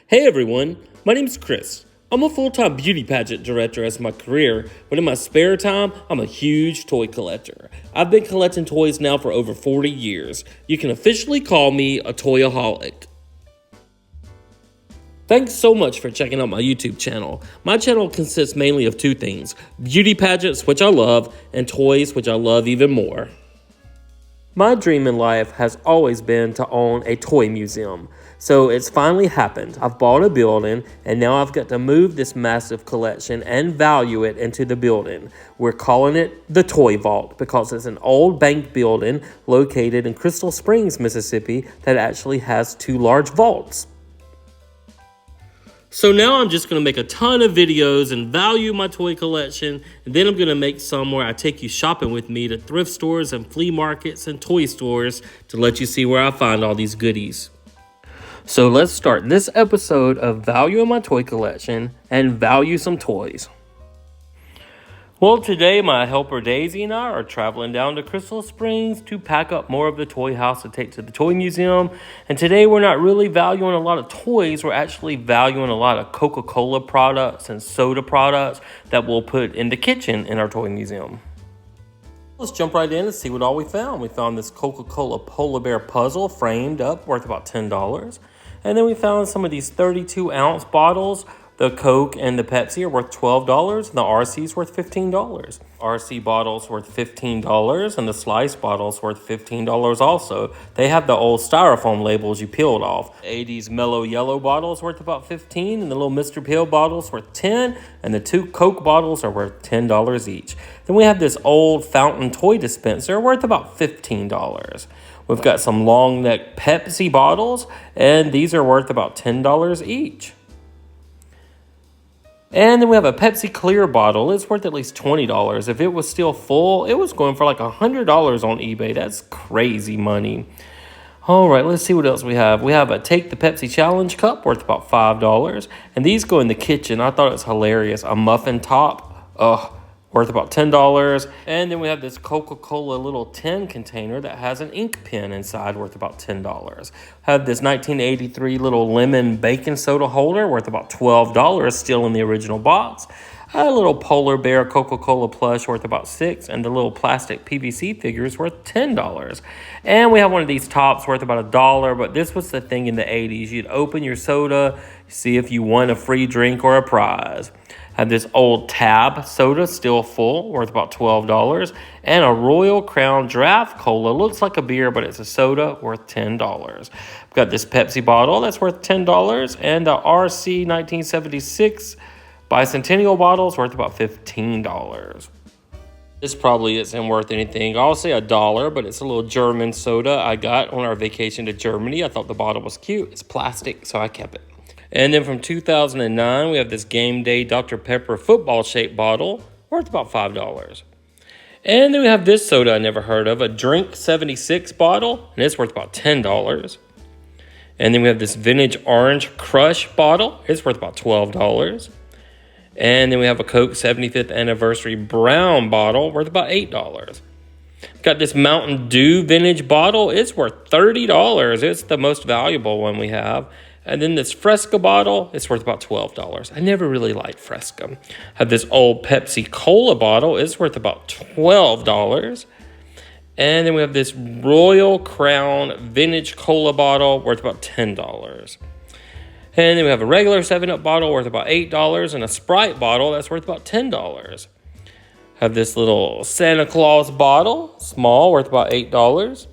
Hey everyone, my name's Chris. I'm a full-time beauty pageant director as my career, but in my spare time, I'm a huge toy collector. I've been collecting toys now for over 40 years. You can officially call me a toyaholic. Thanks so much for checking out my YouTube channel. My channel consists mainly of two things: beauty pageants, which I love, and toys, which I love even more. My dream in life has always been to own a toy museum. So it's finally happened. I've bought a building and now I've got to move this massive collection and value it into the building. We're calling it the Toy Vault because it's an old bank building located in Crystal Springs, Mississippi that actually has two large vaults. So now I'm just going to make a ton of videos and value my toy collection, and then I'm going to make some where I take you shopping with me to thrift stores and flea markets and toy stores to let you see where I find all these goodies. So let's start this episode of valuing my toy collection and value some toys. Well, today my helper Daisy and I are traveling down to Crystal Springs to pack up more of the toy house to take to the toy museum. And today we're not really valuing a lot of toys, we're actually valuing a lot of Coca-Cola products and soda products that we'll put in the kitchen in our toy museum. Let's jump right in and see what all we found. We found this Coca-Cola polar bear puzzle framed up worth about $10. And then we found some of these 32-ounce bottles. The Coke and the Pepsi are worth $12, and the RC is worth $15. RC bottles worth $15, and the Slice bottles worth $15 also. They have the old styrofoam labels you peeled off. The 80s Mellow Yellow bottles worth about $15, and the little Mr. Pill bottles worth $10, and the two Coke bottles are worth $10 each. Then we have this old fountain toy dispenser worth about $15. We've got some long neck Pepsi bottles, and these are worth about $10 each. And then we have a Pepsi Clear bottle. It's worth at least $20. If it was still full, it was going for like $100 on eBay. That's crazy money. All right, let's see what else we have. We have a Take the Pepsi Challenge cup worth about $5. And these go in the kitchen. I thought it was hilarious. A muffin top, worth about $10. And then we have this Coca-Cola little tin container that has an ink pen inside worth about $10. Have this 1983 little lemon baking soda holder worth about $12, still in the original box. A little polar bear Coca-Cola plush worth about $6, and the little plastic PVC figures worth $10. And we have one of these tops worth about $1, but this was the thing in the 80s. You'd open your soda, see if you won a free drink or a prize. Had this old Tab soda, still full, worth about $12. And a Royal Crown Draft Cola. Looks like a beer, but it's a soda, worth $10. We've got this Pepsi bottle that's worth $10. And the RC 1976 Bicentennial bottle's worth about $15. This probably isn't worth anything. I'll say $1, but it's a little German soda I got on our vacation to Germany. I thought the bottle was cute. It's plastic, so I kept it. And then from 2009, we have this Game Day Dr. Pepper football-shaped bottle, worth about $5. And then we have this soda I never heard of, a Drink 76 bottle, and it's worth about $10. And then we have this Vintage Orange Crush bottle. It's worth about $12. And then we have a Coke 75th Anniversary Brown bottle, worth about $8. Got this Mountain Dew Vintage bottle. It's worth $30. It's the most valuable one we have. And then this Fresca bottle, it's worth about $12. I never really liked Fresca. Have this old Pepsi Cola bottle, it's worth about $12. And then we have this Royal Crown Vintage Cola bottle, worth about $10. And then we have a regular 7-Up bottle, worth about $8, and a Sprite bottle, that's worth about $10. Have this little Santa Claus bottle, small, worth about $8.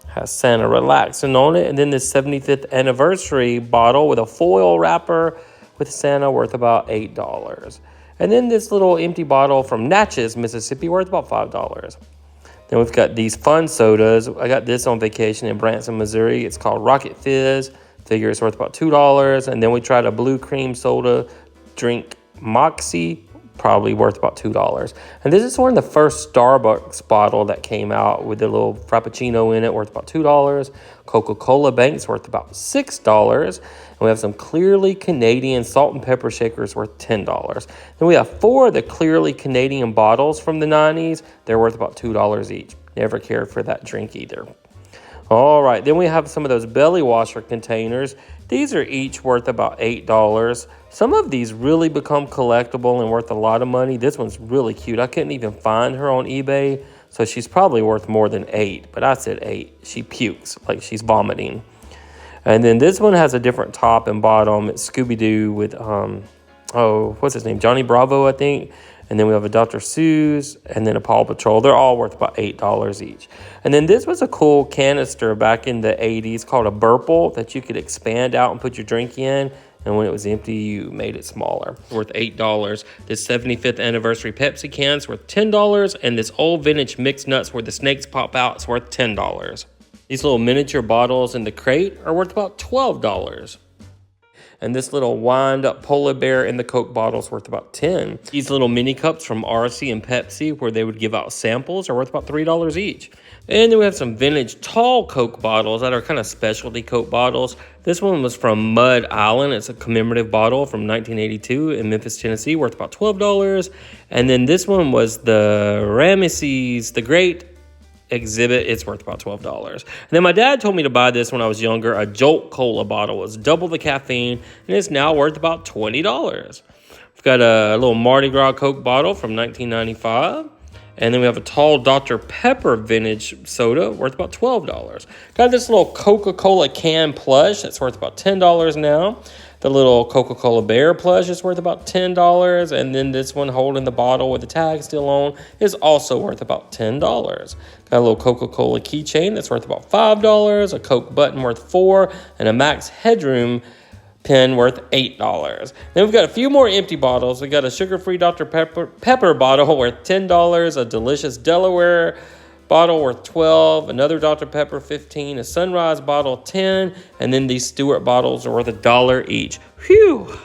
Has Santa relaxing on it. And then this 75th Anniversary bottle with a foil wrapper with Santa, worth about $8. And then this little empty bottle from Natchez, Mississippi, worth about $5. Then we've got these fun sodas. I got this on vacation in Branson, Missouri. It's called Rocket Fizz. Figure it's worth about $2. And then we tried a blue cream soda drink Moxie, probably worth about $2. And this is one of the first Starbucks bottle that came out with a little Frappuccino in it, worth about $2. Coca-Cola Banks, worth about $6. And we have some Clearly Canadian salt and pepper shakers worth $10. Then we have 4 of the Clearly Canadian bottles from the 90s. They're worth about $2 each. Never cared for that drink either. All right, then we have some of those belly washer containers. These are each worth about $8. Some of these really become collectible and worth a lot of money. This one's really cute. I couldn't even find her on eBay, so she's probably worth more than $8, but I said $8. She pukes, like she's vomiting. And then this one has a different top and bottom. It's Scooby-Doo with, what's his name? Johnny Bravo, I think. And then we have a Dr. Seuss and then a Paw Patrol. They're all worth about $8 each. And then this was a cool canister back in the 80s called a Burple that you could expand out and put your drink in. And when it was empty, you made it smaller. Worth $8. This 75th anniversary Pepsi can's worth $10. And this old vintage mixed nuts where the snakes pop out is worth $10. These little miniature bottles in the crate are worth about $12. And this little wind-up polar bear in the Coke bottle is worth about $10. These little mini cups from RC and Pepsi where they would give out samples are worth about $3 each. And then we have some vintage tall Coke bottles that are kind of specialty Coke bottles. This one was from Mud Island. It's a commemorative bottle from 1982 in Memphis, Tennessee, worth about $12. And then this one was the Ramesses the Great exhibit. It's worth about $12. And then my dad told me to buy this when I was younger. A Jolt Cola bottle. It's double the caffeine, and it's now worth about $20. We've got a little Mardi Gras Coke bottle from 1995. And then we have a tall Dr. Pepper vintage soda worth about $12. Got this little Coca-Cola can plush that's worth about $10 now. The little Coca-Cola bear plush is worth about $10. And then this one holding the bottle with the tag still on is also worth about $10. Got a little Coca-Cola keychain that's worth about $5. A Coke button worth $4. And a Max Headroom pen worth $8. Then we've got a few more empty bottles. We got a sugar-free Dr. Pepper bottle worth $10. A delicious Delaware bottle worth $12, another Dr. Pepper $15, a Sunrise bottle $10, and then these Stewart bottles are worth $1 each. Phew!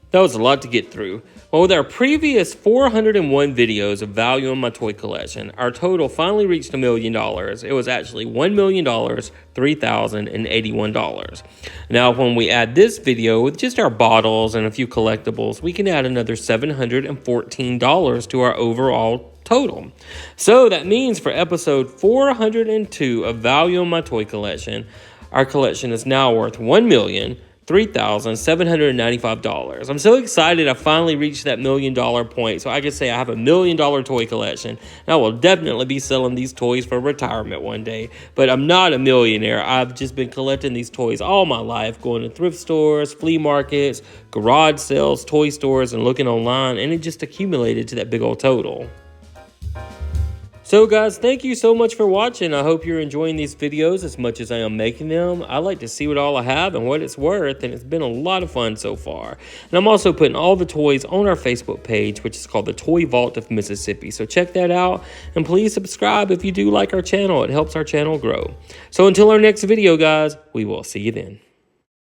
That was a lot to get through. Well, with our previous 401 videos of value in my toy collection, our total finally reached $1 million. It was actually $1,003,081. Now, when we add this video with just our bottles and a few collectibles, we can add another $714 to our overall total. So that means for episode 402 of Value in My Toy Collection, our collection is now worth $1,003,795. I'm so excited I finally reached that $1 million point, so I can say I have $1 million toy collection, and I will definitely be selling these toys for retirement one day. But I'm not a millionaire. I've just been collecting these toys all my life, going to thrift stores, flea markets, garage sales, toy stores, and looking online, and it just accumulated to that big old total. So guys, thank you so much for watching. I hope you're enjoying these videos as much as I am making them. I like to see what all I have and what it's worth, and it's been a lot of fun so far. And I'm also putting all the toys on our Facebook page, which is called the Toy Vault of Mississippi. So check that out, and please subscribe if you do like our channel. It helps our channel grow. So until our next video, guys, we will see you then.